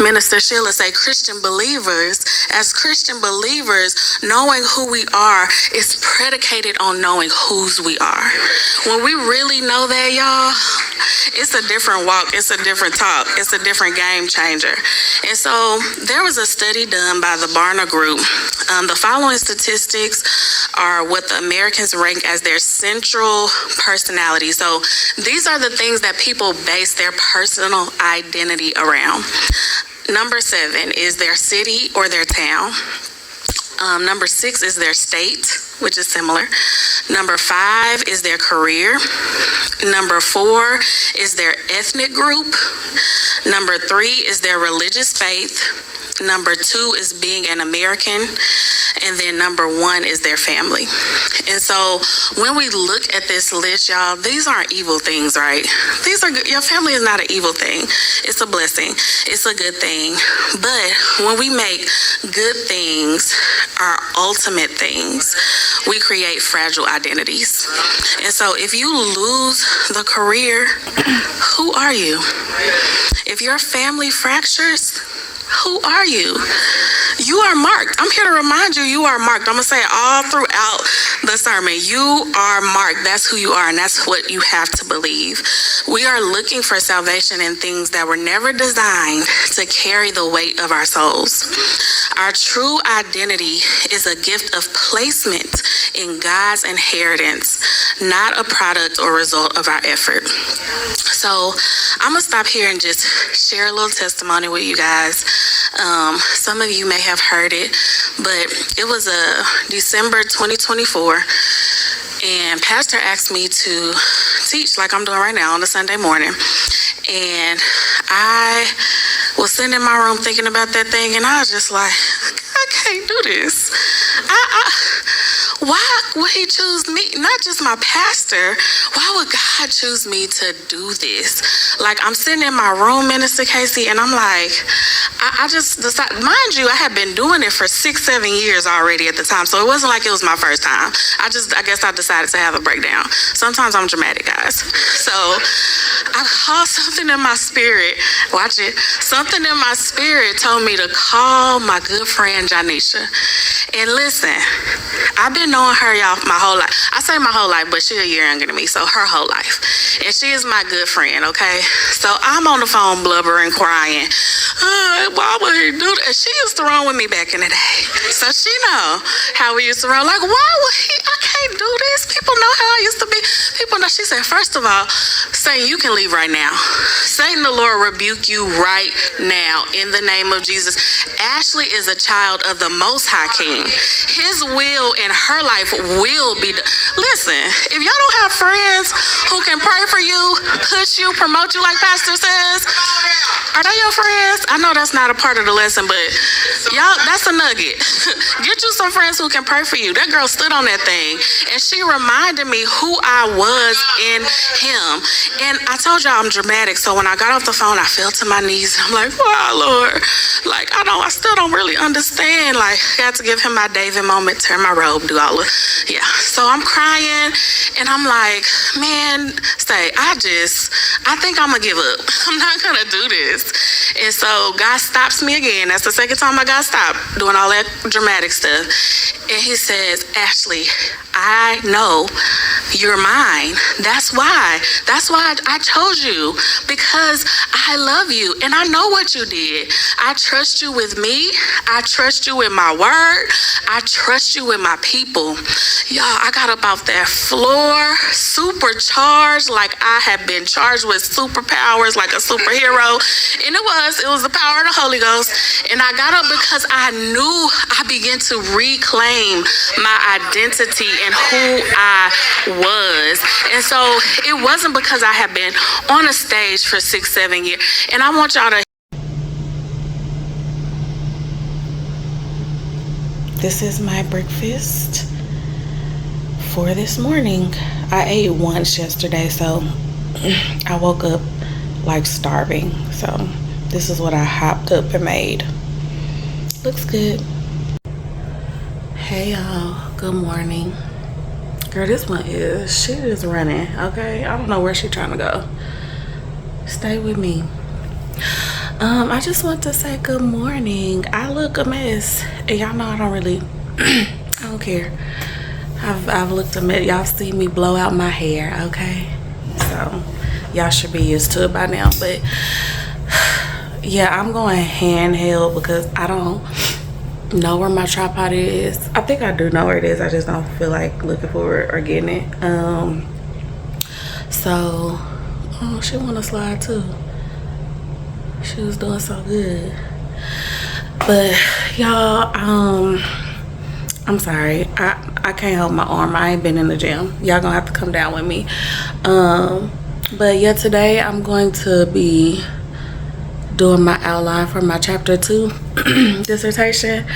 Minister Sheila say, Christian believers, as Christian believers, knowing who we are is predicated on knowing whose we are. When we really know that, y'all, it's a different walk, it's a different talk, it's a different game changer. And so there was a study done by the Barna Group. The following statistics are what the Americans rank as their central personality. So these are the things that people base their personal identity around. Number 7 is their city or their town. Number 6 is their state, which is similar. Number 5 is their career. Number 4 is their ethnic group. Number 3 is their religious faith. Number 2 is being an American. And then number 1 is their family. And so when we look at this list, y'all, these aren't evil things, right? These are good. Your family is not an evil thing. It's a blessing. It's a good thing. But when we make good things our ultimate things, we create fragile identities. And so if you lose the career, who are you? If your family fractures, who are you? You are marked. I'm here to remind you, you are marked. I'm going to say it all throughout the sermon. You are marked. That's who you are, and that's what you have to believe. We are looking for salvation in things that were never designed to carry the weight of our souls. Our true identity is a gift of placement in God's inheritance, not a product or result of our effort. So I'm going to stop here and just share a little testimony with you guys. Some of you may have heard it, but it was December 2024, and Pastor asked me to teach like I'm doing right now on a Sunday morning. And I was sitting in my room thinking about that thing, and I was just like, I can't do this. Why would he choose me? Not just my pastor. Why would God choose me to do this? Like, I'm sitting in my room, Minister Casey, and I'm like, I just decided, mind you, I had been doing it for 6-7 years already at the time. So it wasn't like it was my first time. I guess I decided to have a breakdown. Sometimes I'm dramatic, guys. So I called something in my spirit. Watch it. Something in my spirit told me to call my good friend, Janisha. And listen, I've been knowing her, y'all, my whole life. I say my whole life, but she's a year younger than me, so her whole life. And she is my good friend, okay? So I'm on the phone blubbering, crying. Why would he do that? She used to run with me back in the day. So she know how we used to run. Like, why would he? I can't do this. People know how I used to be. People know. She said, first of all, Satan, you can leave right now. Satan, the Lord rebuke you right now in the name of Jesus. Ashley is a child of the Most High King. His will in her life will be done. Listen, if y'all don't have friends who can pray for you, push you, promote you like Pastor says, are they your friends? I know that's not a part of the lesson, but y'all, that's a nugget. Get you some friends who can pray for you. That girl stood on that thing, and she reminded me who I was in him. And I told y'all I'm dramatic, so when I got off the phone, I fell to my knees. I'm like, wow, Lord. Like, I still don't really understand. Like, I had to give him my David moment, turn my robe, do all of, yeah. So I'm crying, and I'm like, man, I think I'm gonna give up. I'm not gonna do this. And so God stops me again. That's the second time I got stopped doing all that dramatic stuff. And he says, Ashley, I know you're mine. That's why I chose you, because I love you and I know what you did. I trust you with me. I trust you with my word. I trust you with my people. Y'all, I got up off that floor, supercharged, like I had been charged with superpowers, like a superhero. And it was the power of the Holy Ghost. And I got up because I knew I began to reclaim my identity and who I was. And so it wasn't because I had been on a stage for 6-7 years. And I want y'all to. This is my breakfast for this morning. I ate once yesterday, so I woke up like starving. So this is what I hopped up and made. Looks good. Hey y'all, good morning. Girl, this one she is running, okay? I don't know where she's trying to go. Stay with me. I just want to say good morning. I look a mess, and y'all know I don't really, I don't care. I've looked a mess. Y'all see me blow out my hair, okay? So y'all should be used to it by now. But yeah, I'm going handheld because I don't know where my tripod is. I think I do know where it is. I just don't feel like looking for it or getting it. So, oh, she want to slide too. She was doing so good. But y'all, I'm sorry. I can't hold my arm. I ain't been in the gym. Y'all gonna have to come down with me. But yeah, today I'm going to be doing my outline for my chapter 2 dissertation.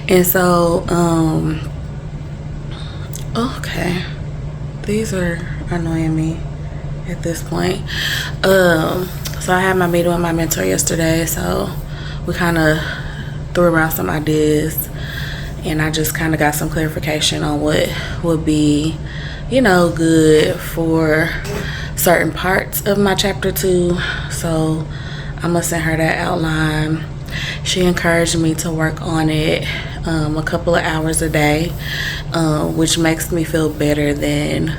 And so okay, these are annoying me at this point. So I had my meeting with my mentor yesterday, so we kind of threw around some ideas, and I just kind of got some clarification on what would be, you know, good for certain parts of my chapter 2. So I'm gonna send her that outline. She encouraged me to work on it a couple of hours a day, which makes me feel better than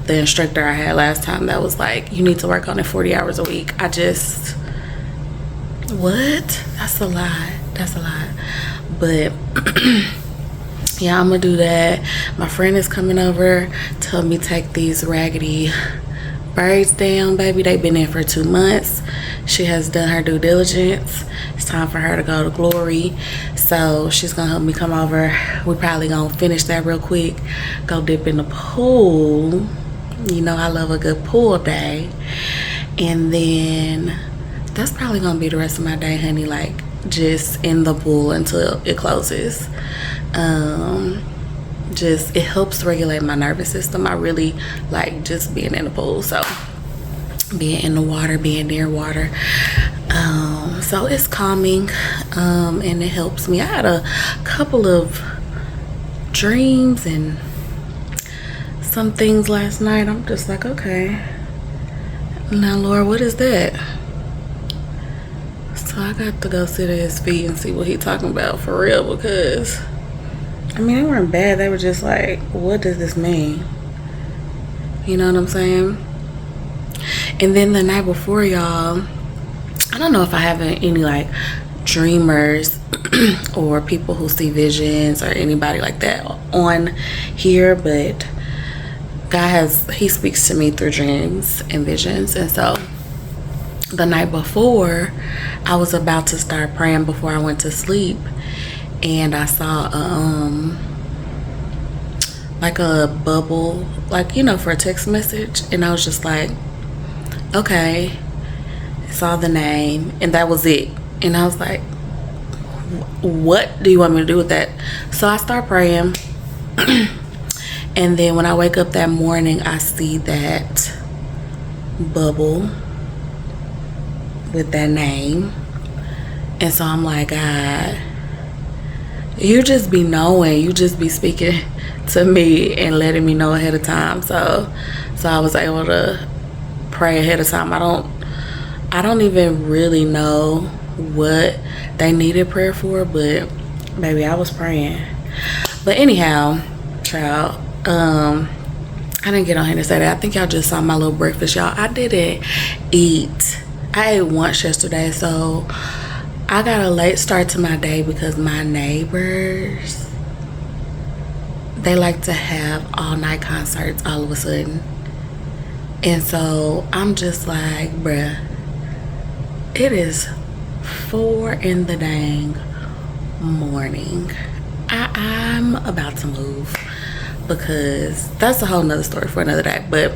the instructor I had last time that was like, you need to work on it 40 hours a week. I just, what? That's a lot. That's a lot. But yeah, I'm gonna do that. My friend is coming over to help me take these raggedy braids down, baby. They've been in for 2 months. She has done her due diligence. It's time for her to go to Glory, so she's gonna help me come over. We probably gonna finish that real quick, go dip in the pool. You know I love a good pool day. And then that's probably gonna be the rest of my day, honey, like just in the pool until it closes. Just, it helps regulate my nervous system. I really like just being in the pool, so being in the water, being near water. So it's calming, and it helps me. I had a couple of dreams and some things last night. I'm just like, okay, now Lord, what is that? So I got to go sit at his feet and see what he talking about for real, because I mean, they weren't bad. They were just like, what does this mean? You know what I'm saying? And then the night before, y'all, I don't know if I have any like dreamers or people who see visions or anybody like that on here, but God he speaks to me through dreams and visions. And so the night before, I was about to start praying before I went to sleep, and I saw like a bubble, like, you know, for a text message, and I was just like, okay. Saw the name, and that was it. And I was like, what do you want me to do with that? So I start praying. And then when I wake up that morning, I see that bubble with that name. And so I'm like, God, you just be knowing, you just be speaking to me and letting me know ahead of time. So I was able to pray ahead of time. I don't even really know what they needed prayer for, but baby, I was praying. But anyhow, child, I didn't get on here to say that. I think y'all just saw my little breakfast, y'all. I didn't eat. I ate once yesterday, so I got a late start to my day because my neighbors, they like to have all night concerts all of a sudden. And so I'm just like, bruh, it is 4 in the dang morning. I'm about to move, because that's a whole nother story for another day. But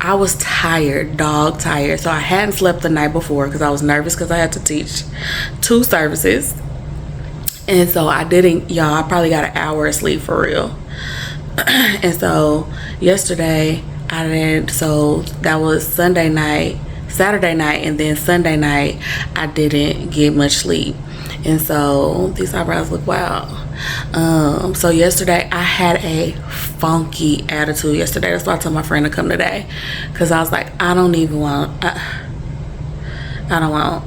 I was tired, dog tired. So I hadn't slept the night before because I was nervous because I had to teach 2 services. And so I didn't, y'all, I probably got an hour of sleep for real. And so yesterday I didn't, so that was Sunday night, Saturday night, and then Sunday night I didn't get much sleep. And so these eyebrows look wild. So yesterday I had a funky attitude yesterday. That's why I told my friend to come today, because I was like, I don't even want, I don't want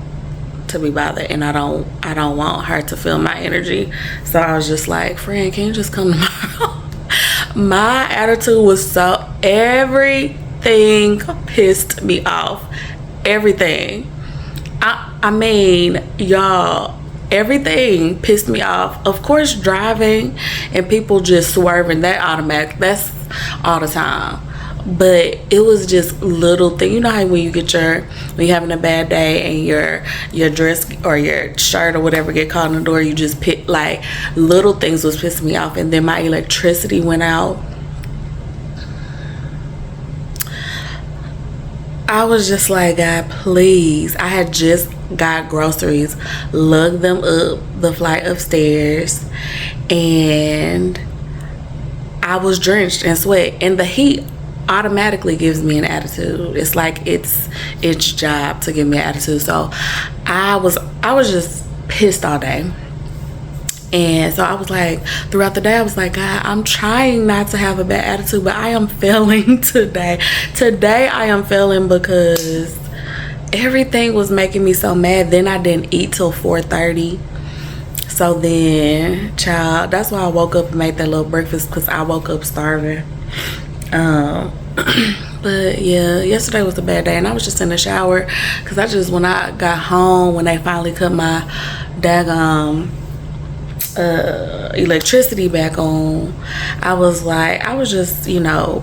to be bothered, and I don't want her to feel my energy. So I was just like, friend, can you just come tomorrow? My attitude was so, everything pissed me off. Everything. I mean, y'all, everything pissed me off. Of course, driving and people just swerving, that's all the time. But it was just little things. You know how when you're having a bad day and your dress or your shirt or whatever get caught in the door, you just pick, like, little things was pissing me off. And then my electricity went out. I was just like, God, please. I had just got groceries, lugged them up the flight upstairs, and I was drenched in sweat. And the heat automatically gives me an attitude. It's like it's job to give me an attitude. So I was just pissed all day. And so I was like, throughout the day, I was like, God, I'm trying not to have a bad attitude, but I am failing today. Today I am failing because everything was making me so mad. Then I didn't eat till 4:30. So then, child, that's why I woke up and made that little breakfast, because I woke up starving. But yeah, yesterday was a bad day, and I was just in the shower because when I got home, when they finally cut my daggone electricity back on, I was just,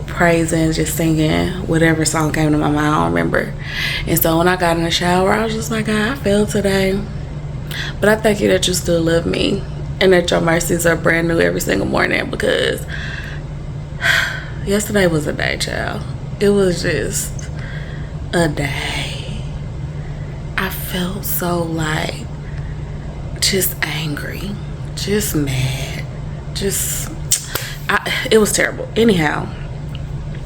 praising, just singing whatever song came to my mind. I don't remember. And so when I got in the shower, I was just like, God, I failed today, but I thank you that you still love me and that your mercies are brand new every single morning, because yesterday was a day, child. It was just a day. I felt so like just angry, just mad, it was terrible. Anyhow,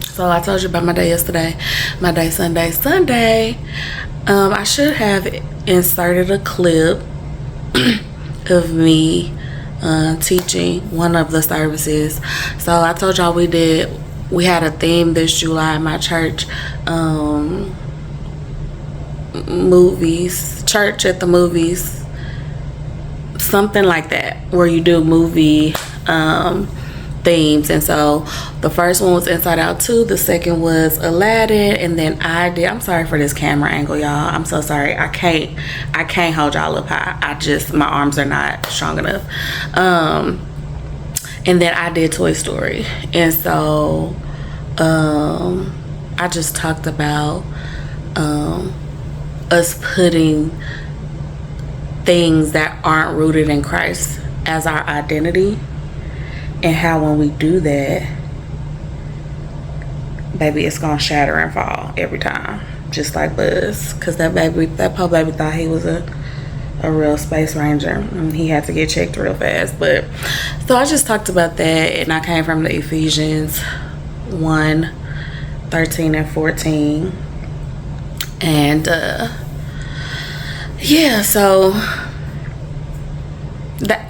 so I told you about my day yesterday. My day Sunday. I should have inserted a clip of me teaching one of the services. So I told y'all we had a theme this July in my church, movies, church at the movies, something like that, where you do movie themes. And so the first one was Inside Out 2, the second was Aladdin, and then I'm sorry for this camera angle, y'all. I'm so sorry. I can't hold y'all up high. My arms are not strong enough. And then I did Toy Story. And so I just talked about us putting things that aren't rooted in Christ as our identity, and how when we do that, baby, it's gonna shatter and fall every time, just like Buzz, because that poor baby thought he was a real space ranger, and he had to get checked real fast. But so I just talked about that, and I came from the Ephesians 1:13 and 14, and yeah, so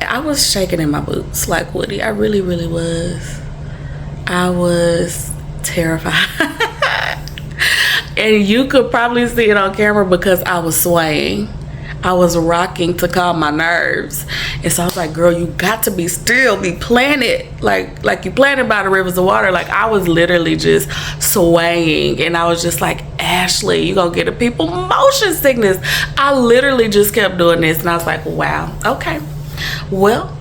I was shaking in my boots like Woody. I really, really was. I was terrified. And you could probably see it on camera because I was swaying. I was rocking to calm my nerves. And so I was like, girl, you got to be still, be planted. Like you planted by the rivers of water. Like, I was literally just swaying. And I was just like, Ashley, you gonna get a people motion sickness. I literally just kept doing this. And I was like, wow, okay. Well,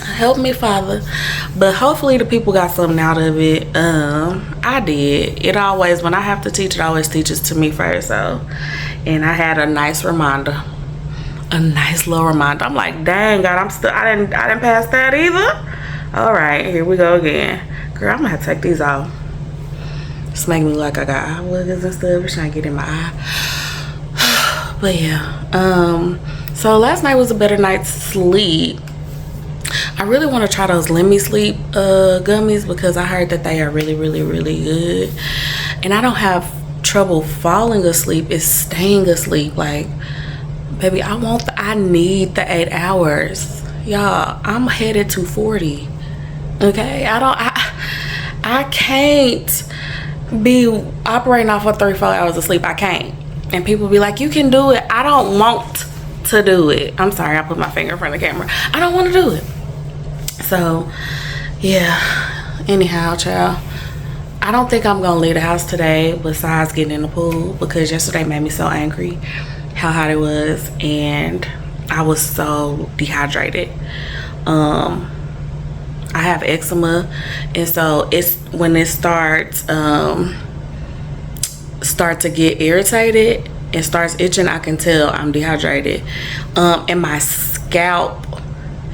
help me, Father. But hopefully the people got something out of it. I did. When I have to teach, it always teaches to me first. So, and I had a nice reminder, a nice little reminder. I'm like, dang, God, I didn't pass that either. All right, here we go again. Girl, I'm gonna have to take these off. It's making me like I got eye wiggles and stuff. It's trying to get in my eye. But yeah, so last night was a better night's sleep. I really want to try those Let Me Sleep gummies, because I heard that they are really, really, really good. And I don't have trouble falling asleep. It's staying asleep. Like, baby, I need the 8 hours. Y'all, I'm headed to 40. Okay? I can't be operating off of 3-4 hours of sleep. I can't. And people be like, you can do it. I don't want to do it. I'm sorry, I put my finger in front of the camera. I don't want to do it. So yeah, anyhow, child, I don't think I'm gonna leave the house today besides getting in the pool, because yesterday made me so angry how hot it was and I was so dehydrated. I have eczema, and so it's when it starts to get irritated and starts itching, I can tell I'm dehydrated. And my scalp,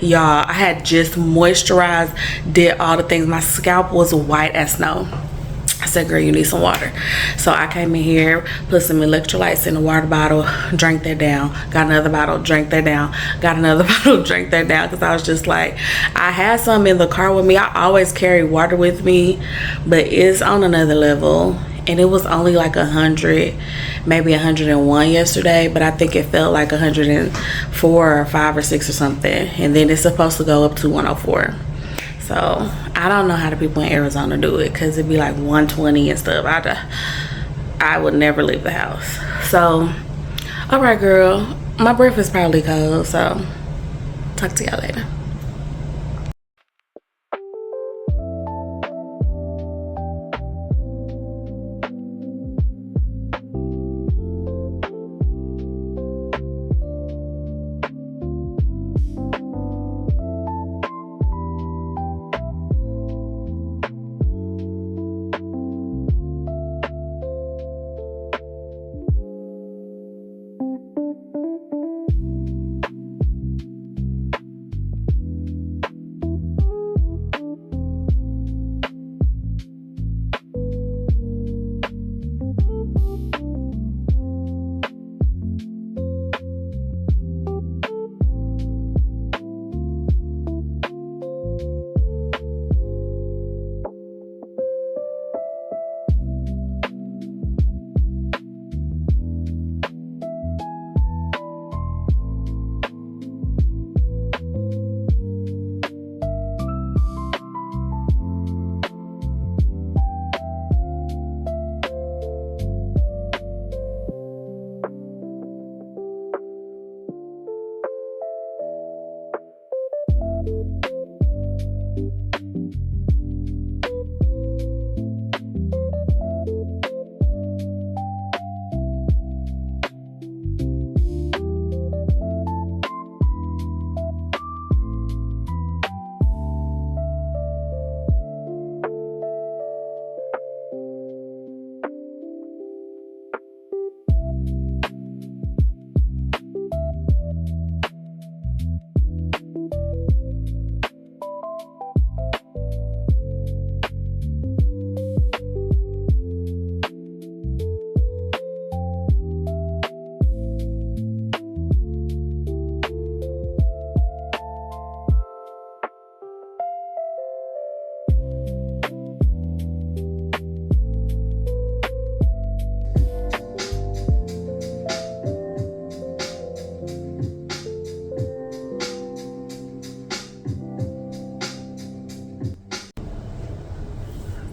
y'all, I had just moisturized, did all the things. My scalp was white as snow. I said, girl, you need some water. So I came in here, put some electrolytes in the water bottle, drank that down, got another bottle, drank that down, got another bottle, drank that down, because I was just like, I had some in the car with me. I always carry water with me, but it's on another level. And it was only like 100, maybe 101 yesterday, but I think it felt like 104 or 5 or 6 or something. And then it's supposed to go up to 104. So I don't know how the people in Arizona do it, because it'd be like 120 and stuff. I would never leave the house. So, all right, girl, my breath is probably cold, so talk to y'all later.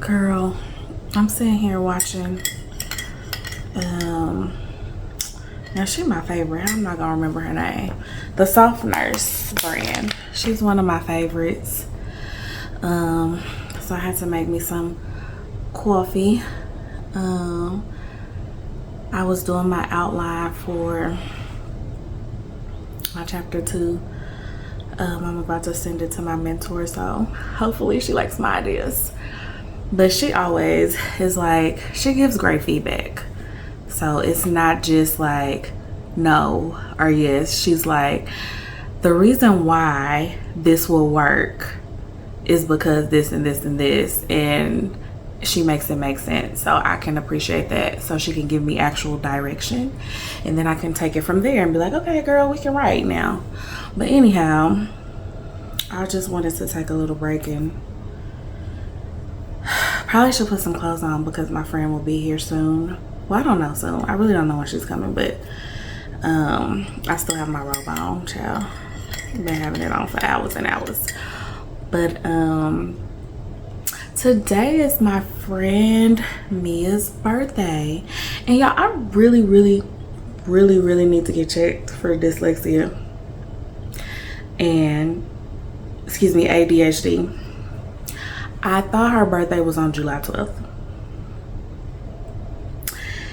Girl, I'm sitting here watching, now she my favorite. I'm not gonna remember her name. The Soft Nurse brand. She's one of my favorites. So I had to make me some coffee. I was doing my outline for my chapter 2. I'm about to send it to my mentor, so hopefully she likes my ideas. But she always is like, she gives great feedback. So it's not just like no or yes. She's like, the reason why this will work is because this and this and this. And she makes it make sense. So I can appreciate that. So she can give me actual direction. And then I can take it from there and be like, okay, girl, we can write now. But anyhow, I just wanted to take a little break and probably should put some clothes on because my friend will be here soon. Well, I don't know soon. I really don't know when she's coming, but I still have my robe on, child. Been having it on for hours and hours. But today is my friend Mia's birthday. And y'all, I really really need to get checked for dyslexia and, excuse me, ADHD. I thought her birthday was on July 12th.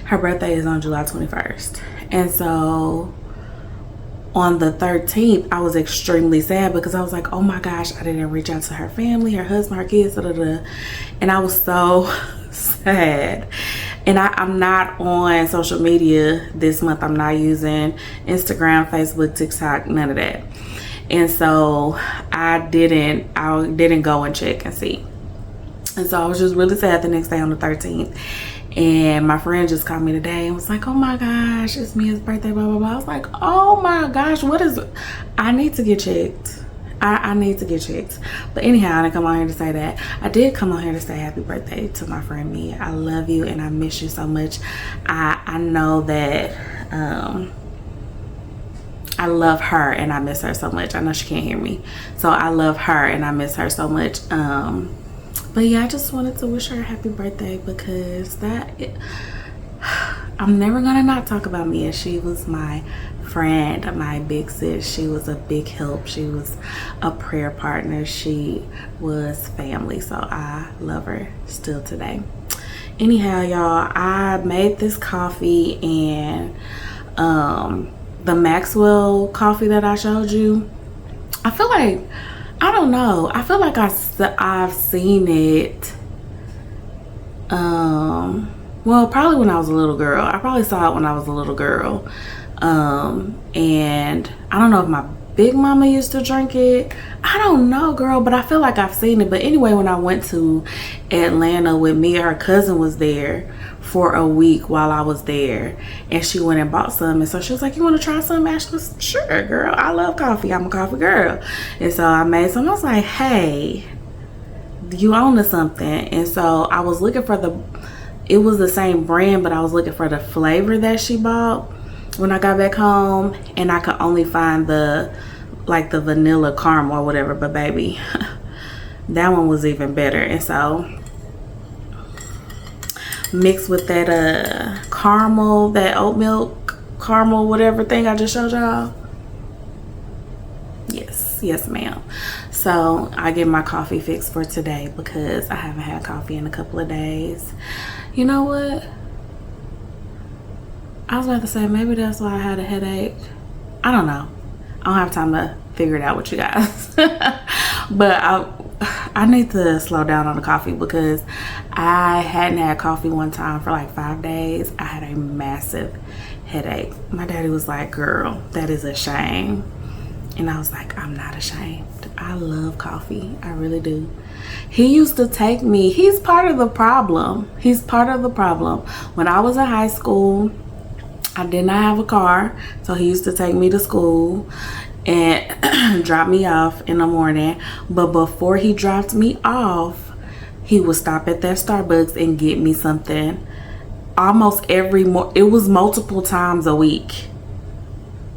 Her birthday is on July 21st. And so on the 13th, I was extremely sad because I was like, oh my gosh, I didn't reach out to her family, her husband, her kids, and I was so sad. And I'm not on social media this month. I'm not using Instagram, Facebook, TikTok, none of that. And so I didn't go and check and see. And so I was just really sad the next day on the 13th. And my friend just called me today and was like, oh my gosh, it's Mia's birthday, blah, blah, blah. I was like, oh my gosh, I need to get checked. I need to get checked. But anyhow, I didn't come on here to say that. I did come on here to say happy birthday to my friend Mia. I love you and I miss you so much. I know that I love her and I miss her so much. I know she can't hear me. So I love her and I miss her so much. But yeah, I just wanted to wish her a happy birthday because I'm never gonna not talk about Mia. She was my friend, my big sis. She was a big help. She was a prayer partner. She was family. So I love her still today. Anyhow, y'all, I made this coffee and the Maxwell coffee that I showed you. I feel like, I don't know. I feel like I've seen it. Well, probably when I was a little girl. I probably saw it when I was a little girl. And I don't know if my big mama used to drink it. I don't know, girl, but I feel like I've seen it. But anyway, when I went to Atlanta with Mia, her cousin was there for a week while I was there, and she went and bought some. And so she was like, you want to try some, Ashley? Sure, girl, I love coffee. I'm a coffee girl. And so I made some. I was like, hey, you own to something. And so I was looking for it was the same brand, but I was looking for the flavor that she bought when I got back home, and I could only find the vanilla caramel or whatever. But baby, that one was even better. And so mixed with that caramel, that oat milk caramel whatever thing I just showed y'all. Yes ma'am. So I get my coffee fix for today because I haven't had coffee in a couple of days. You know what, I was about to say maybe that's why I had a headache. I don't know. I don't have time to figure it out with you guys. But I need to slow down on the coffee because I hadn't had coffee one time for like 5 days. I had a massive headache. My daddy was like, girl, that is a shame. And I was like, I'm not ashamed. I love coffee. I really do. He used to take me. He's part of the problem. He's part of the problem. When I was in high school, I did not have a car. So he used to take me to school and drop me off in the morning. But before he dropped me off, he would stop at that Starbucks and get me something almost it was multiple times a week.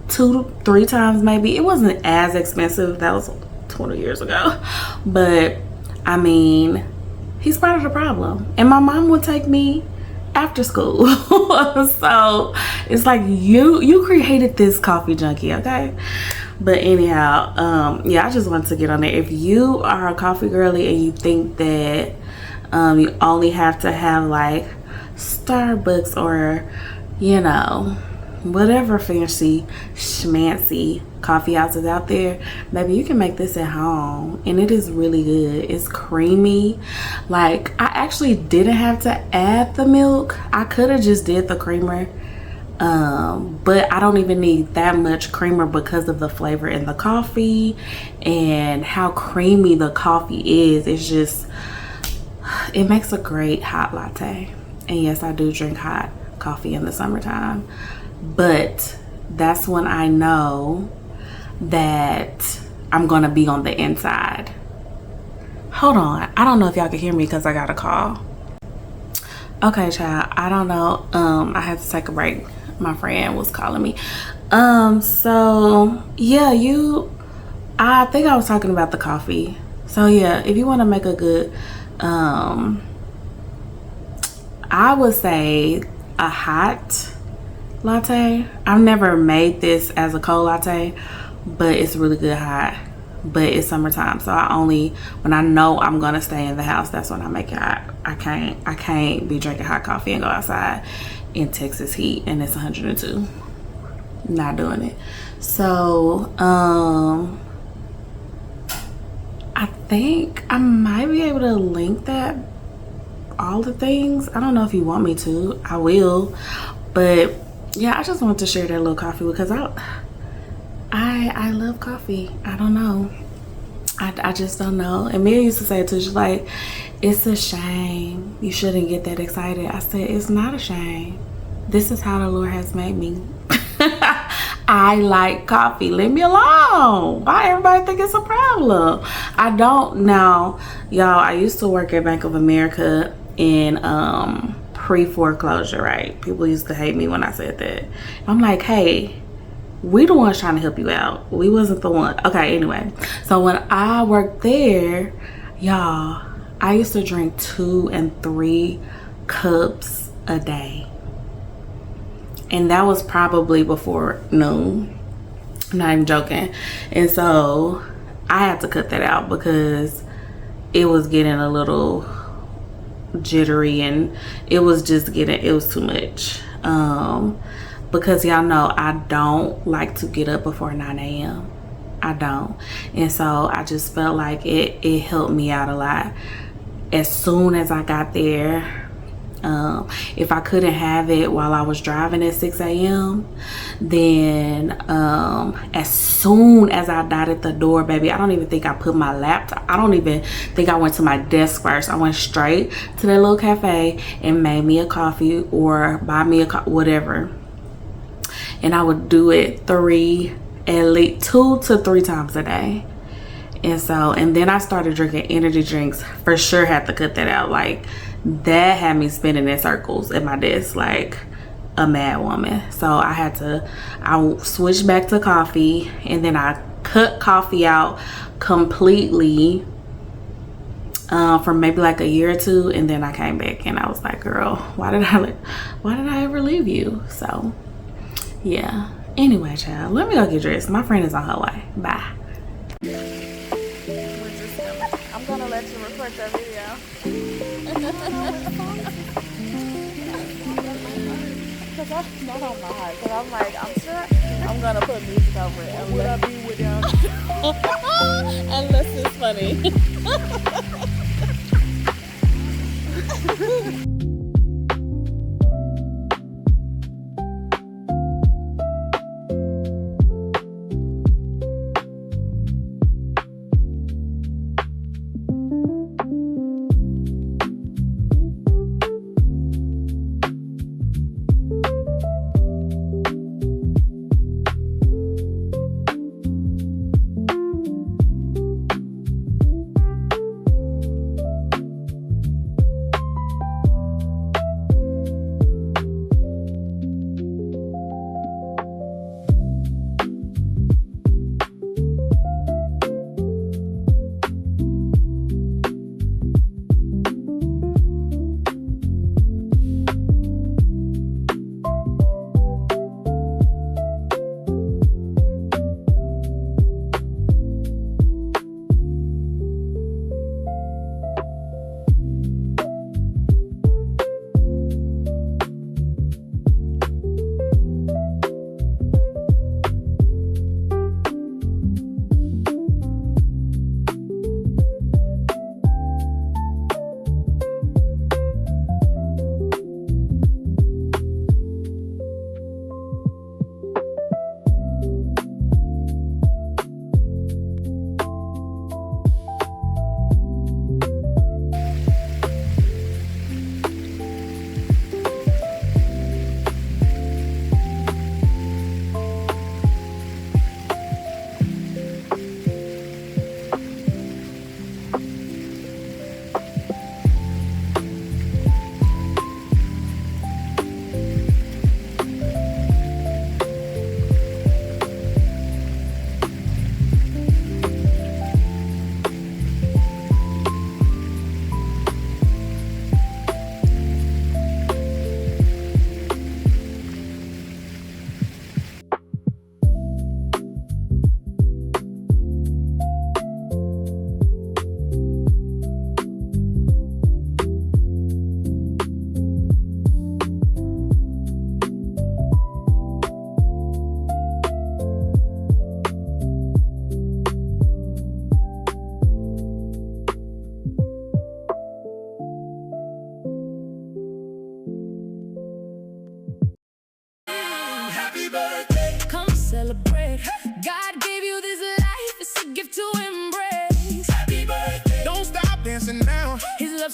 2-3 times maybe. It wasn't as expensive. That was 20 years ago. But I mean, he's part of the problem. And my mom would take me after school. So it's like you created this coffee junkie, okay? But anyhow, yeah, I just wanted to get on there. If you are a coffee girly and you think that you only have to have like Starbucks or, you know, whatever fancy schmancy coffee houses out there, maybe you can make this at home, and it is really good. It's creamy. Like, I actually didn't have to add the milk. I could have just did the creamer, but I don't even need that much creamer because of the flavor in the coffee and how creamy the coffee is. It's just, it makes a great hot latte. And yes, I do drink hot coffee in the summertime, but that's when I know that I'm gonna be on the inside. Hold on, I don't know if y'all can hear me because I got a call. Okay, child, I don't know. I had to take a break. My friend was calling me. So yeah, I think I was talking about the coffee. So yeah, if you want to make a good, I would say a hot latte. I've never made this as a cold latte, but it's really good hot. But it's summertime, so I only, when I know I'm gonna stay in the house, that's when I make it hot. I can't be drinking hot coffee and go outside in Texas heat and it's 102. Not doing it. So I think I might be able to link that, all the things. I don't know if you want me to, I will. But yeah, I just wanted to share that little coffee because I love coffee. I don't know. I just don't know. And Mia used to say it too. She's like, it's a shame. You shouldn't get that excited. I said, it's not a shame. This is how the Lord has made me. I like coffee. Leave me alone. Why everybody think it's a problem? I don't know. Y'all, I used to work at Bank of America in pre-foreclosure, right? People used to hate me when I said that. I'm like, hey, we the ones trying to help you out. We wasn't the one. Okay, anyway. So when I worked there, y'all, I used to drink 2 and 3 cups a day. And that was probably before noon. I'm not even joking. And so I had to cut that out because it was getting a little jittery and it was just getting, it was too much. Because y'all know I don't like to get up before 9 a.m. I don't. And so I just felt like it helped me out a lot. As soon as I got there, if I couldn't have it while I was driving at 6 a.m., then as soon as I got at the door, baby, I don't even think I put my laptop, I don't even think I went to my desk first. I went straight to that little cafe and made me a coffee or buy me a whatever. And I would do it at least 2 to 3 times a day. And so, and then I started drinking energy drinks. For sure had to cut that out. Like, that had me spinning in circles at my desk like a mad woman. So I switched back to coffee, and then I cut coffee out completely for maybe like a year or 2, and then I came back and I was like, girl, why did I ever leave you? So yeah, anyway, child, let me go get dressed. My friend is on her way. Bye. I'm gonna let you record that video. Cause I'm not on my heart. Cause I'm like, I'm sure I'm gonna put music over it. And would I be without unless it's funny.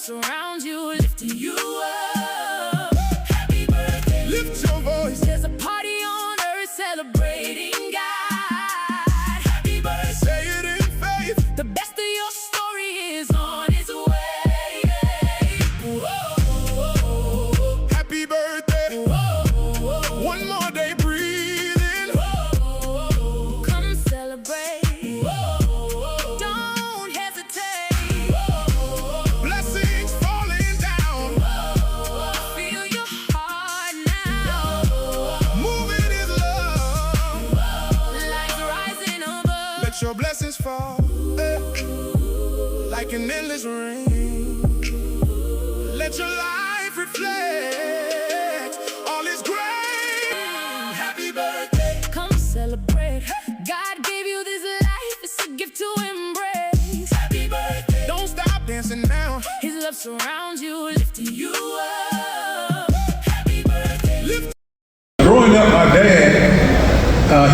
surrounds you, lifting you up. Happy birthday. Lift your voice. There's a party on earth celebrating God. Happy birthday. Say it in faith. The best of your story is on its way. Whoa. Happy birthday. Whoa. One more day breathing. Whoa. Come celebrate. Your blessings fall like an endless rain. Let your life reflect all is great. Happy birthday. Come celebrate. God gave you this life. It's a gift to embrace. Happy birthday. Don't stop dancing now. His love surrounds you, lifting you up. Happy birthday. Growing up, my dad,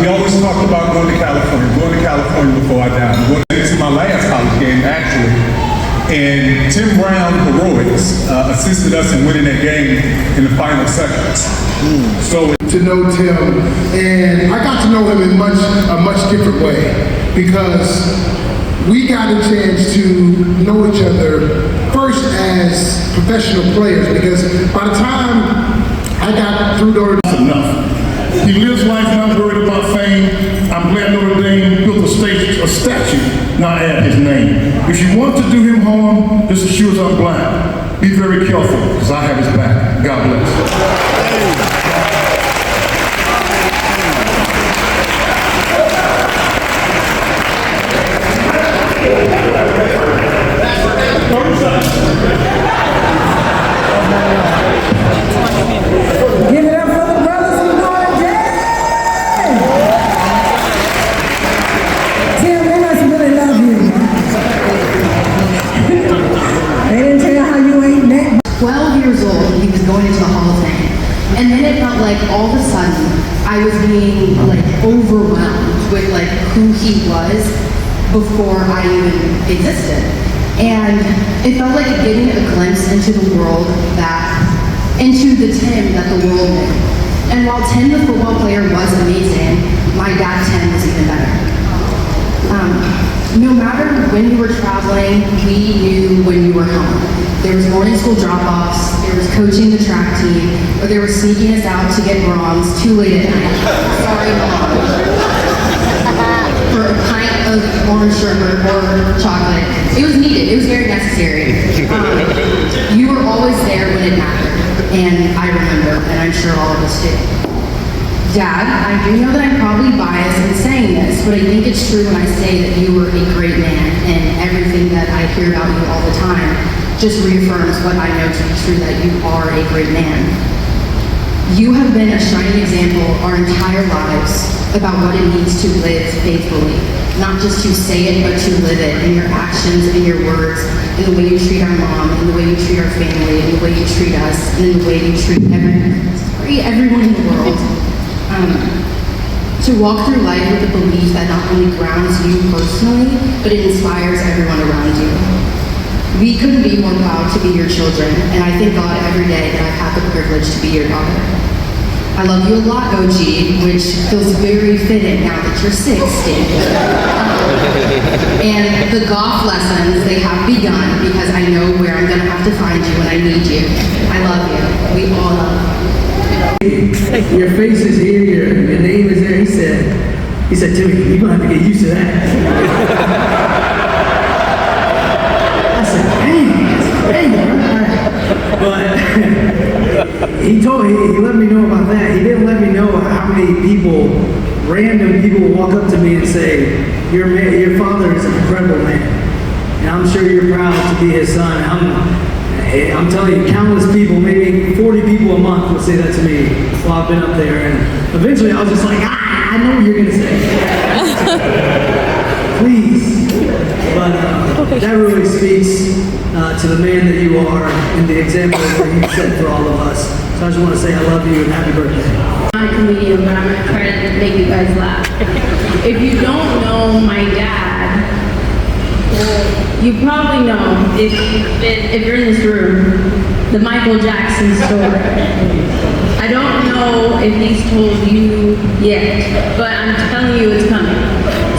he always talked about going to California before I died. I went to my last college game, actually, and Tim Brown Heroics assisted us in winning that game in the final seconds. So to know Tim, and I got to know him in a much different way, because we got a chance to know each other first as professional players, because by the time I got through the That's enough. He lives life not worried about fame. I'm glad Notre Dame built a statue not add his name. If you want to do him harm, just assure I'm black. Be very careful, because I have his back. God bless. Give it up for the brothers who are going to Tim, they must really love you. They didn't tell you how you ain't met. 12 years old, he was going into the Hall of Fame. And then it felt like all of a sudden I was being like overwhelmed with like who he was before I even existed. And it felt like getting a glimpse into the world into the Tim that the world knew. And while Tim the football player was amazing, my dad Tim was even better. No matter when you were traveling, we knew when you were home. There was morning school drop-offs, there was coaching the track team, or they were sneaking us out to get bronze too late at night. Sorry, Mom. For a pint of orange sherbet or chocolate. It was needed, it was very necessary. You were always there when it mattered, and I remember, and I'm sure all of us do. Dad, I do know that I'm probably biased in saying this, but I think it's true when I say that you were a great man, and everything that I hear about you all the time just reaffirms what I know to be true, that you are a great man. You have been a shining example our entire lives about what it means to live faithfully. Not just to say it, but to live it in your actions, in your words, in the way you treat our mom, in the way you treat our family, in the way you treat us, and in the way you treat everyone in the world. To walk through life with the belief that not only grounds you personally, but it inspires everyone around you. We couldn't be more proud to be your children, and I thank God every day that I've had the privilege to be your daughter. I love you a lot, OG, which feels very fitting now that you're 60. And the golf lessons, they have begun, because I know where I'm gonna have to find you when I need you. I love you. We all love you. Your face is here, your name is there. He said, Timmy, you're gonna have to get used to that. I said, dang, but he let me know about that. He didn't let me know how many random people will walk up to me and say, your father is an incredible man. And I'm sure you're proud to be his son. I'm telling you, countless people, maybe 40 people a month will say that to me while I've been up there. And eventually I was just like, I know what you're going to say. Please. But that really speaks to the man that you are and the example that you set for all of us. So I just want to say I love you and happy birthday. I'm not a comedian, but I'm going to try to make you guys laugh. If you don't know my dad, You probably know, if you're in this room, the Michael Jackson story. I don't know if he's told you yet, but I'm telling you it's coming.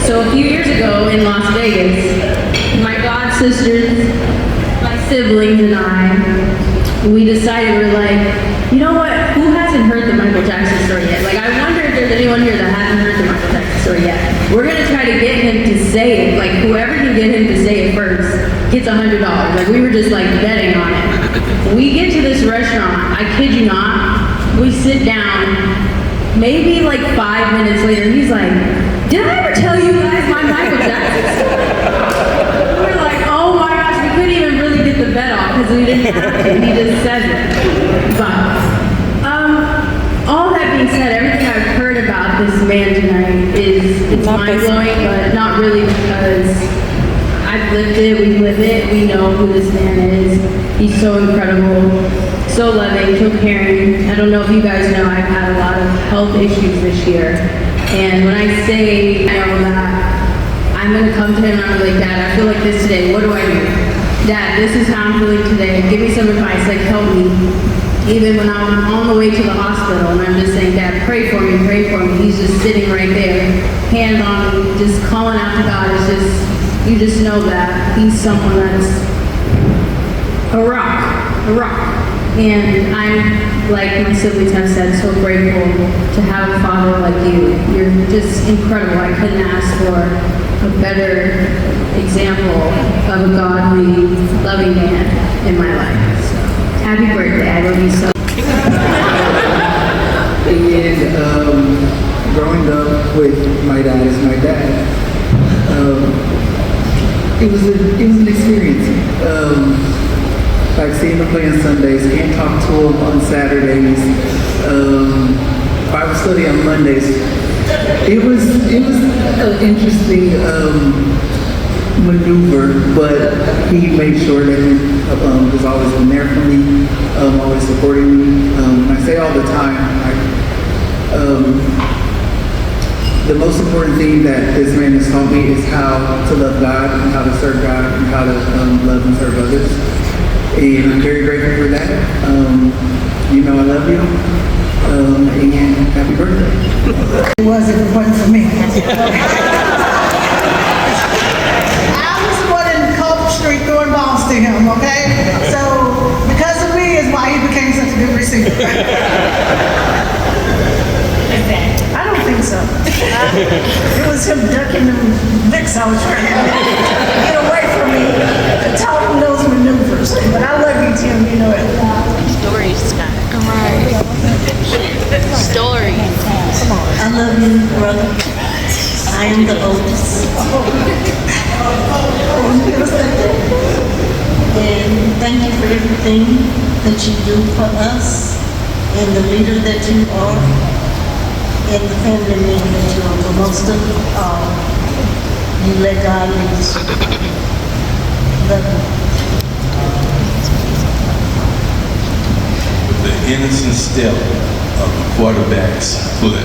So a few years ago in Las Vegas, my god sisters, my siblings and I, we decided, we're like, you know what, who hasn't heard the Michael Jackson story yet? Like, I wonder if there's anyone here that hasn't heard the Michael Jackson story yet. We're gonna try to get him to say it. Like, whoever can get him to say it first gets $100. Like, we were just like betting on it. We get to this restaurant, I kid you not, we sit down, maybe like 5 minutes later, he's like, did I ever tell you guys my Michael Jackson story? We're like, oh my gosh, we couldn't even really get the bet off because we didn't have to, he just said it. But, all that being said, everything I've heard about this man tonight is mind-blowing, but not really because I've lived it, we live it, we know who this man is. He's so incredible, so loving, so caring. I don't know if you guys know, I've had a lot of health issues this year. And when I say I know that, I'm gonna come to him and I'm like, Dad, I feel like this today, what do I do? Dad, this is how I'm feeling today, give me some advice, like help me. Even when I'm on the way to the hospital and I'm just saying, Dad, pray for me, he's just sitting right there, hands on me, just calling out to God. It's just, you just know that he's someone that's a rock. And I'm, like my siblings have said, so grateful to have a father like you. You're just incredible. I couldn't ask for a better example of a godly, loving man in my life. So, happy birthday. I love you so much. And growing up with my dad as my dad, it was an experience. Like seeing him play on Sundays, can't talk to him on Saturdays, Bible study on Mondays. It was an interesting maneuver, but he made sure that he was always been there for me, always supporting me. And I say all the time, the most important thing that this man has taught me is how to love God and how to serve God and how to love and serve others. And I'm very grateful for that. You know I love you. And happy birthday. It wasn't for me. I was the one in Culp Street throwing balls to him, okay? So, because of me is why he became such a good receiver. I don't think so. It was him ducking them licks I was trying to get away from me and taught him those maneuvers. But I love you, Tim, you know it. Stories, Scott. Right. Stories. I love you, brother. I am the oldest. And thank you for everything that you do for us and the leader that you are. And the family man that you are, but most of all, you let God lead us. Love you. The innocent step of the quarterback's foot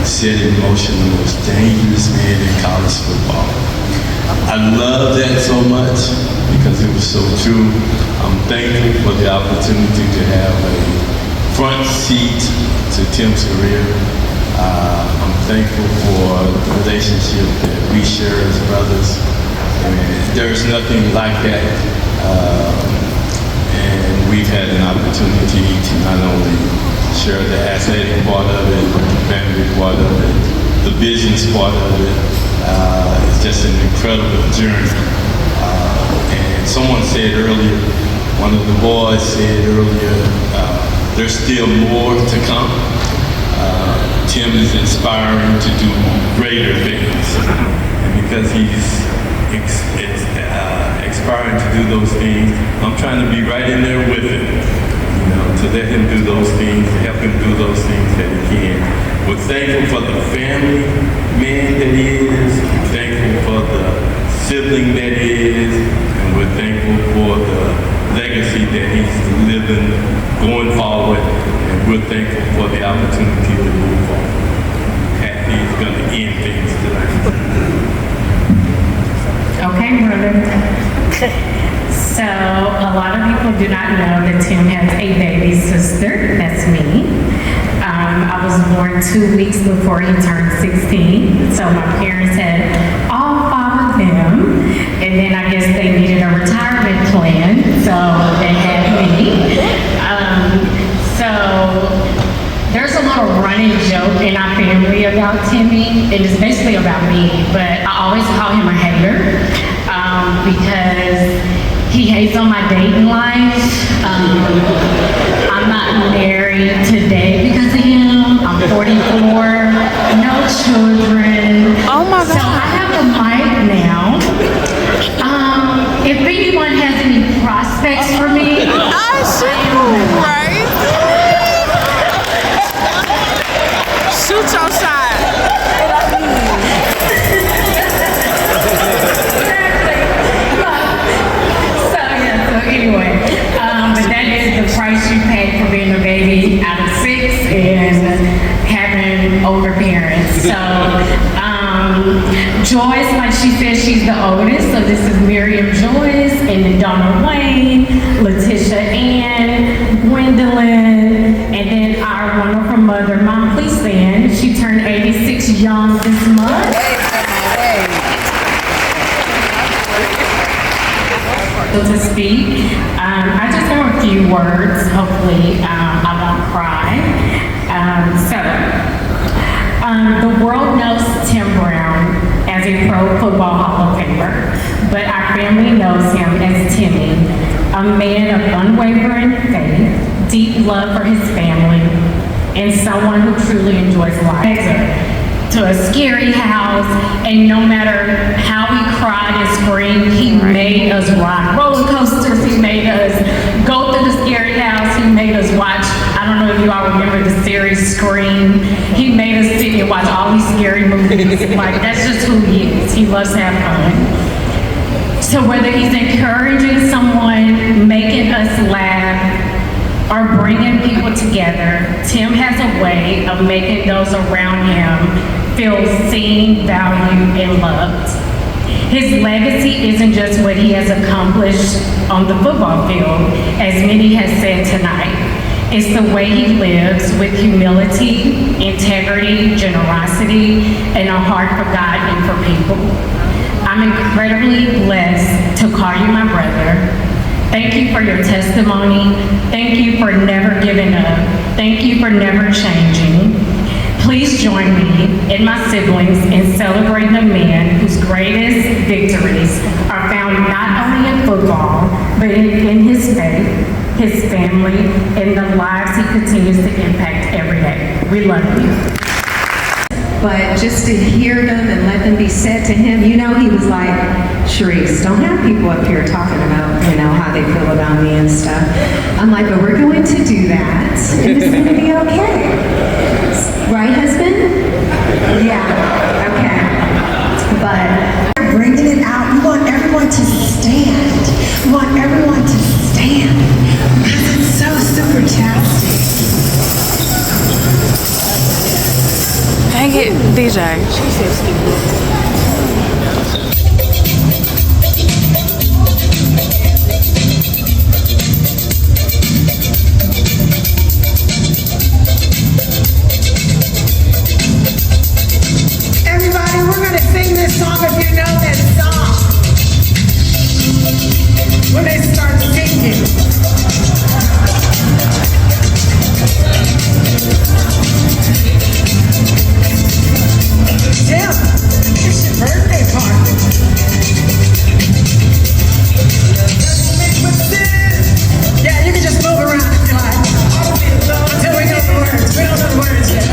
set in motion the most dangerous man in college football. I love that so much because it was so true. I'm thankful for the opportunity to have a front seat to Tim's career. I'm thankful for the relationship that we share as brothers. And there's nothing like that. And we've had an opportunity to not only share the athletic part of it, the family part of it, the business part of it. It's just an incredible journey. And someone said earlier, one of the boys said earlier, there's still more to come. Tim is inspiring to do greater things, and because he's inspiring to do those things, I'm trying to be right in there with him, you know, to let him do those things, to help him do those things that he can. We're thankful for the family man that he is, we're thankful for the sibling that he is, and we're thankful for the legacy that he's living going forward, and we're thankful for the opportunity to move forward. He's going to end things tonight. Okay, we're do not know that Tim has a baby sister. That's me. I was born 2 weeks before he turned 16, so my parents had all 5 of them, and then I guess they needed a retirement plan, so they had me. So there's a little running joke in our family about Timmy, and it's basically about me, but I always call him a hater because he hates on my dating life. I'm not married today because of him. I'm 44, no children. Oh my God. So I have the mic now. If anyone has any prospects for me, I should, right? Shoot your shot. Anyway, but that is the price you pay for being a baby out of 6 and having older parents. So, Joyce, like she said, she's the oldest. So this is Miriam Joyce, and then Donna Wayne, Letitia Ann, Gwendolyn, and then our wonderful mother, Mom, please stand. She turned 86 young this month. To speak. I just have a few words. Hopefully, I won't cry. The world knows Tim Brown as a Pro Football Hall of Famer, but our family knows him as Timmy, a man of unwavering faith, deep love for his family, and someone who truly enjoys life. To a scary house, and no matter how we cried and screamed, he made us ride roller coasters. He made us go through the scary house. He made us watch, I don't know if you all remember the series Scream. He made us sit and watch all these scary movies. Like, that's just who he is. He loves to have fun. So whether he's encouraging someone, making us laugh, or bringing people together, Tim has a way of making those around him feel seen, valued, and loved. His legacy isn't just what he has accomplished on the football field, as many has said tonight. It's the way he lives with humility, integrity, generosity, and a heart for God and for people. I'm incredibly blessed to call you my brother. Thank you for your testimony. Thank you for never giving up. Thank you for never changing. Please join me and my siblings in celebrating a man whose greatest victories are found not only in football, but in his faith, his family, and the lives he continues to impact every day. We love you. But just to hear them and let them be said to him, you know, he was like, Sharice, don't have people up here talking about, you know, how they feel about me and stuff. I'm like, but we're going to do that, and it's going to be okay. Right, husband? Yeah, okay. But we're bringing it out. We want everyone to stand. We want everyone to stand because it's so super tastic. Dang it, DJ. Everybody, we're going to sing this song if you know that song. When they start singing. Tim, it's your birthday party. Yeah, you can just move around if you like. Until we know the words. We don't know the words yet.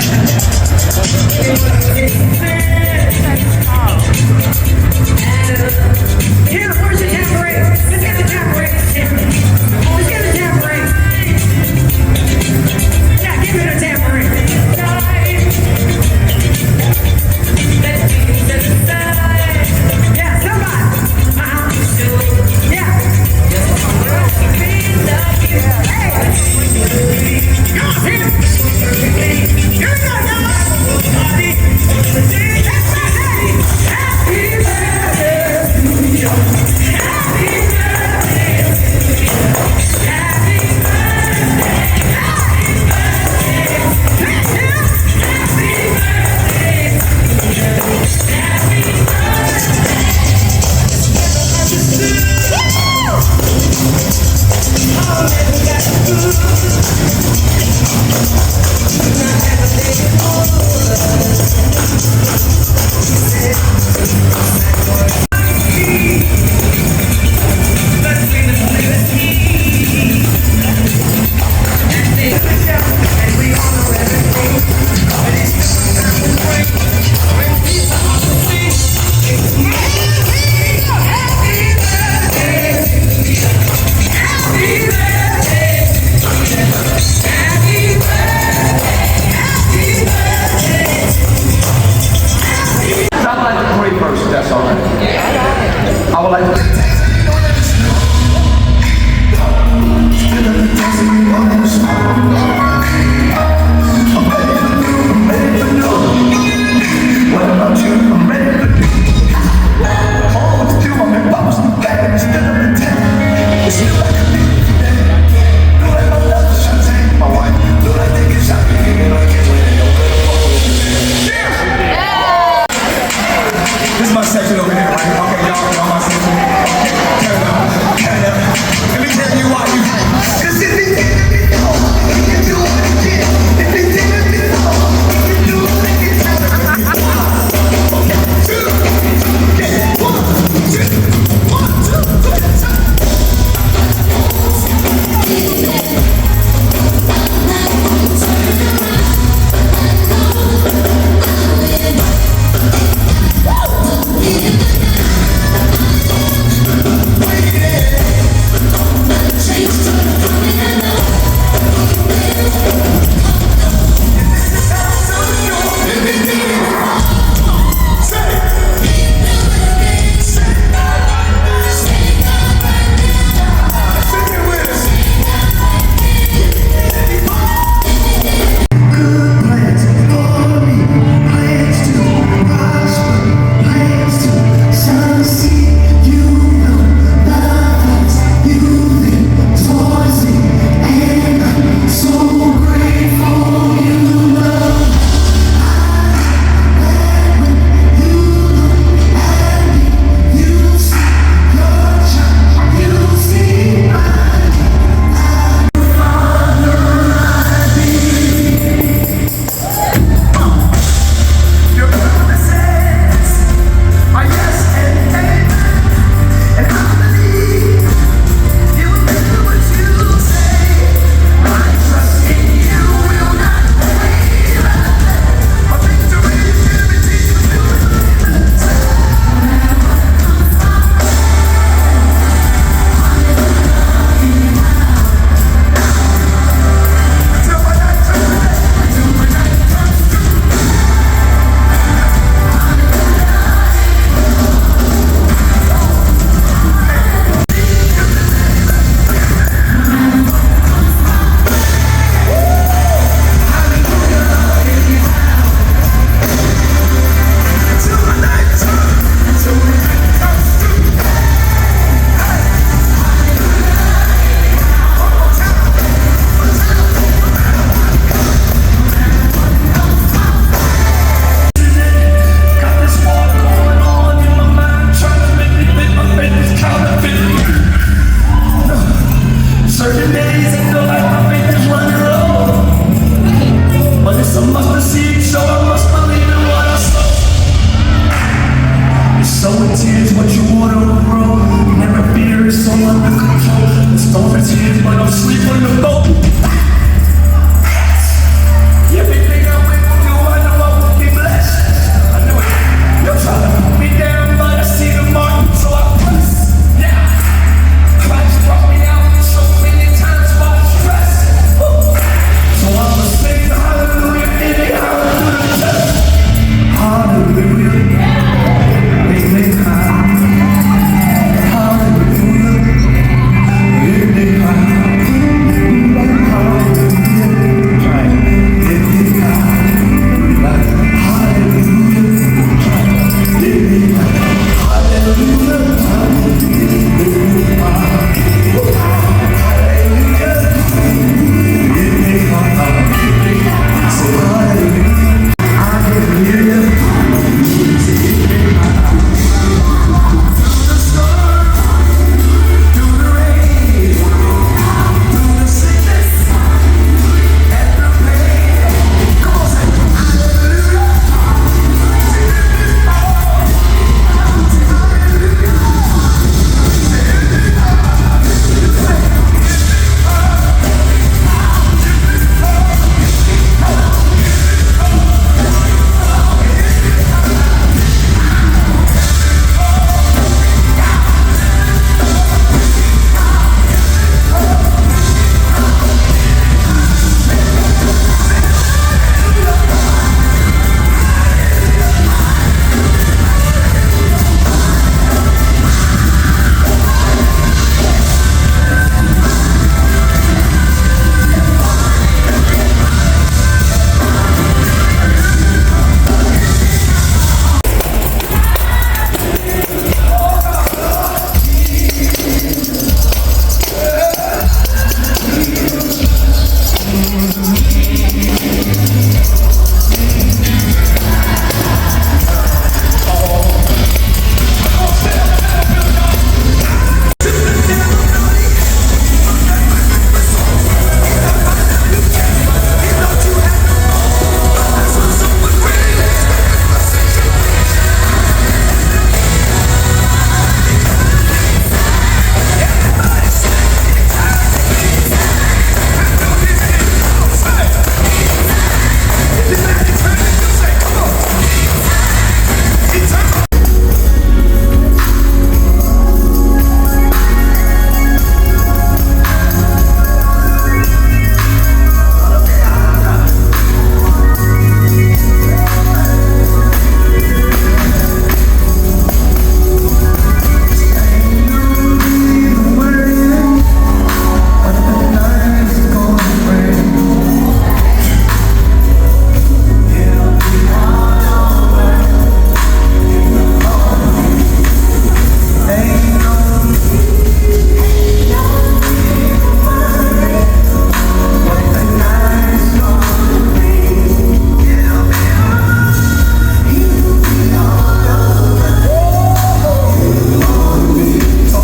Tim, where's your tambourine? Let's get the tambourine, Tim. Let's get the tambourine. Yeah, give me the tambourine.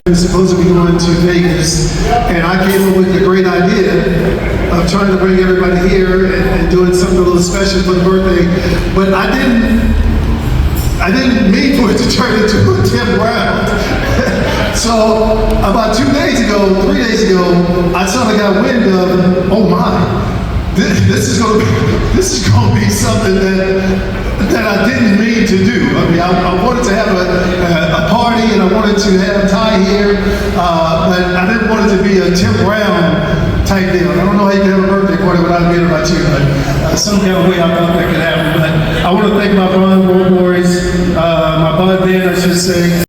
was supposed to be going to Vegas, and I came up with the great idea of trying to bring everybody here and doing something a little special for the birthday. But I didn't mean for it to turn into a Tim Brown. So about 3 days ago, I suddenly got wind of, oh my, this is going to be something that I didn't mean to do. I mean, I wanted to have a party, and I wanted to have Tye here, but I didn't want it to be a Tim Brown type deal. I don't know how you can have a birthday party without being about you, but some kind of way I thought that could happen. But I want to thank my bond boys, my bond band, I should say.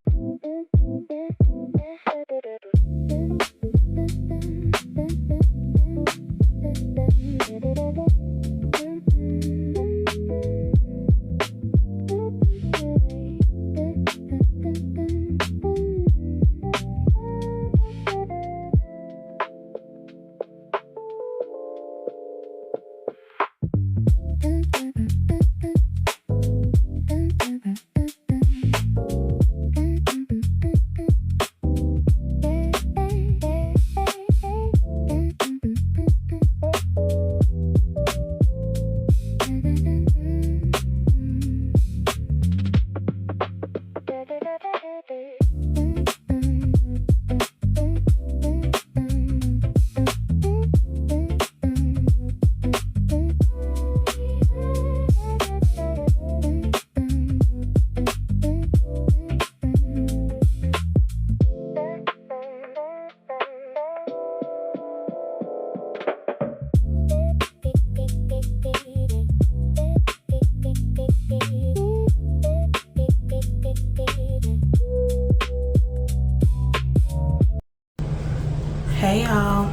Hey y'all,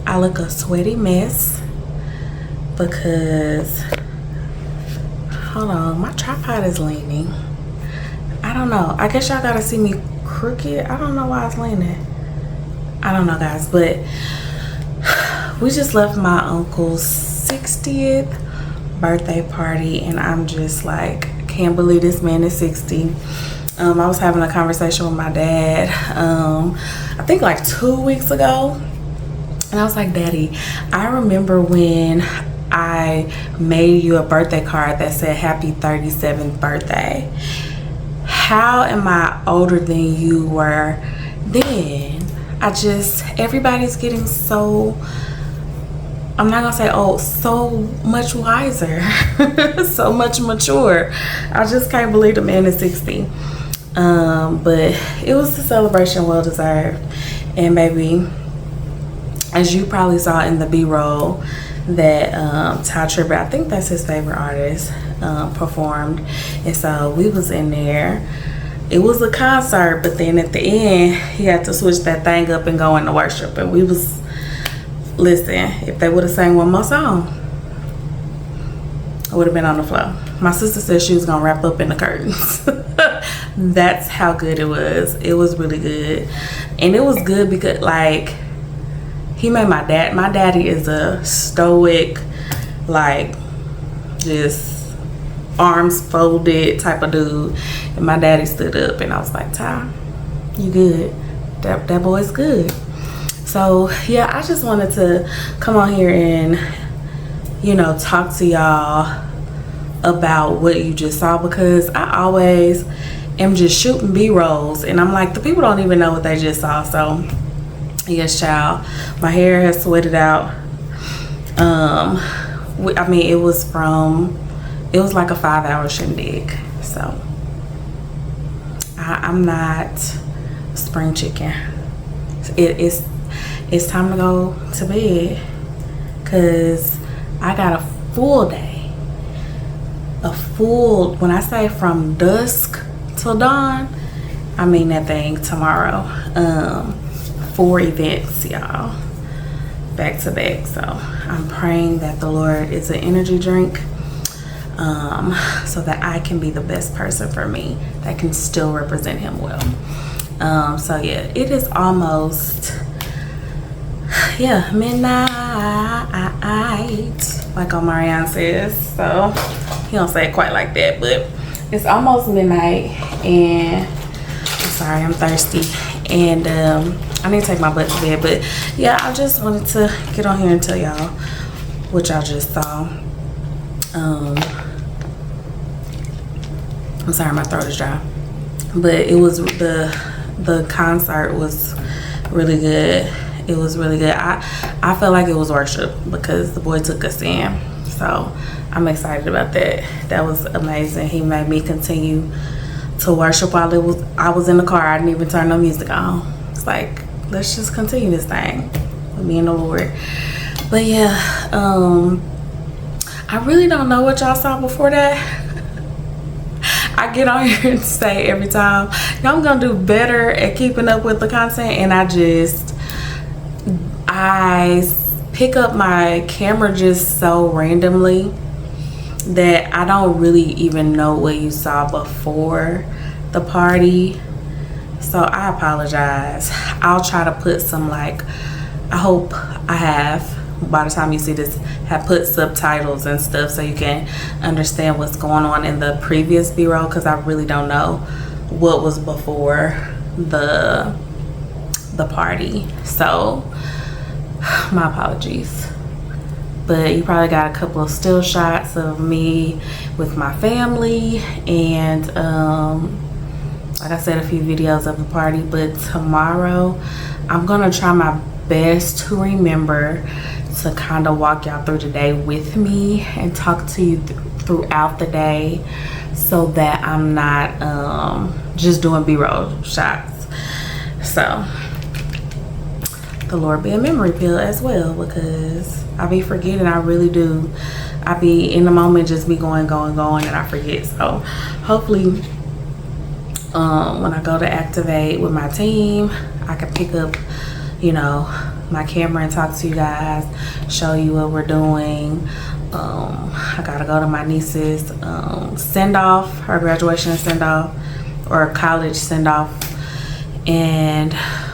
I look a sweaty mess because, hold on, my tripod is leaning. I don't know, I guess y'all gotta see me crooked. I don't know why it's leaning. I don't know guys, but we just left my uncle's 60th birthday party and I'm just like, can't believe this man is 60. I was having a conversation with my dad, I think like 2 weeks ago, and I was like, Daddy, I remember when I made you a birthday card that said happy 37th birthday. How am I older than you were then? Everybody's getting so, I'm not gonna say old, so much wiser, so much mature. I just can't believe the man is 60. But it was a celebration well deserved, and baby, as you probably saw in the B-roll that Tye Tribbett, I think that's his favorite artist, performed, and so we was in there. It was a concert, but then at the end he had to switch that thing up and go into worship, and we was, listen, if they would have sang one more song, I would have been on the floor. My sister said she was gonna wrap up in the curtains. That's how good it was. It was really good. And it was good because like, he made my daddy is a stoic, like just arms folded type of dude. And my daddy stood up and I was like, Tye, you good. That boy's good. So yeah, I just wanted to come on here and, you know, talk to y'all about what you just saw, because I always am just shooting B-rolls and I'm like, the people don't even know what they just saw. So yes child, my hair has sweated out. I mean, it was like a 5-hour shindig. So I'm not spring chicken. It's time to go to bed because I got a full day. When I say from dusk till dawn, I mean that thing tomorrow. 4 events, y'all, back to back. So I'm praying that the Lord is an energy drink, so that I can be the best person for me that can still represent him well. So yeah, it is almost, yeah, midnight, like Omarion says. So he don't say it quite like that, but it's almost midnight, and I'm sorry, I'm thirsty, And I need to take my butt to bed. But yeah, I just wanted to get on here and tell y'all what y'all just saw. I'm sorry, my throat is dry. But it was the concert was really good. It was really good. I felt like it was worship because the boy took us in. So I'm excited about that. That was amazing. He made me continue to worship while I was in the car. I didn't even turn no music on. It's like, let's just continue this thing with me and the Lord. But yeah, I really don't know what y'all saw before that. I get on here and say every time, I'm gonna do better at keeping up with the content, and I pick up my camera just so randomly that I don't really even know what you saw before the party. So I apologize. I'll try to put some, like, I hope I have, by the time you see this, have put subtitles and stuff so you can understand what's going on in the previous B-roll, because I really don't know what was before the party. So my apologies. But you probably got a couple of still shots of me with my family, and like I said, a few videos of the party. But tomorrow I'm gonna try my best to remember to kind of walk y'all through the day with me and talk to you throughout the day, so that I'm not just doing B-roll shots. So the Lord be a memory pill as well, because I be forgetting. I really do. I be in the moment, just be going, and I forget. So hopefully when I go to activate with my team, I can pick up, you know, my camera and talk to you guys, show you what we're doing. I gotta go to my niece's send-off, her graduation send-off, or college send-off. And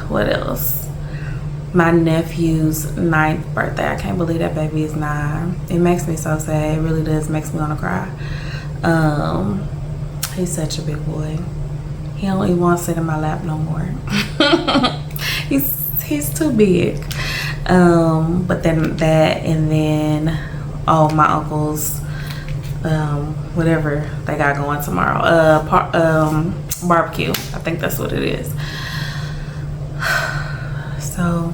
what else? My nephew's 9th birthday. I can't believe that baby is 9. It makes me so sad. It really does. Makes me want to cry. He's such a big boy. He don't even want to sit in my lap no more. He's too big. But then that, and then my uncle's whatever they got going tomorrow, barbecue. I think that's what it is. So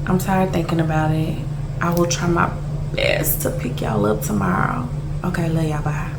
I'm tired thinking about it. I will try my best to pick y'all up tomorrow. Okay, love y'all, bye.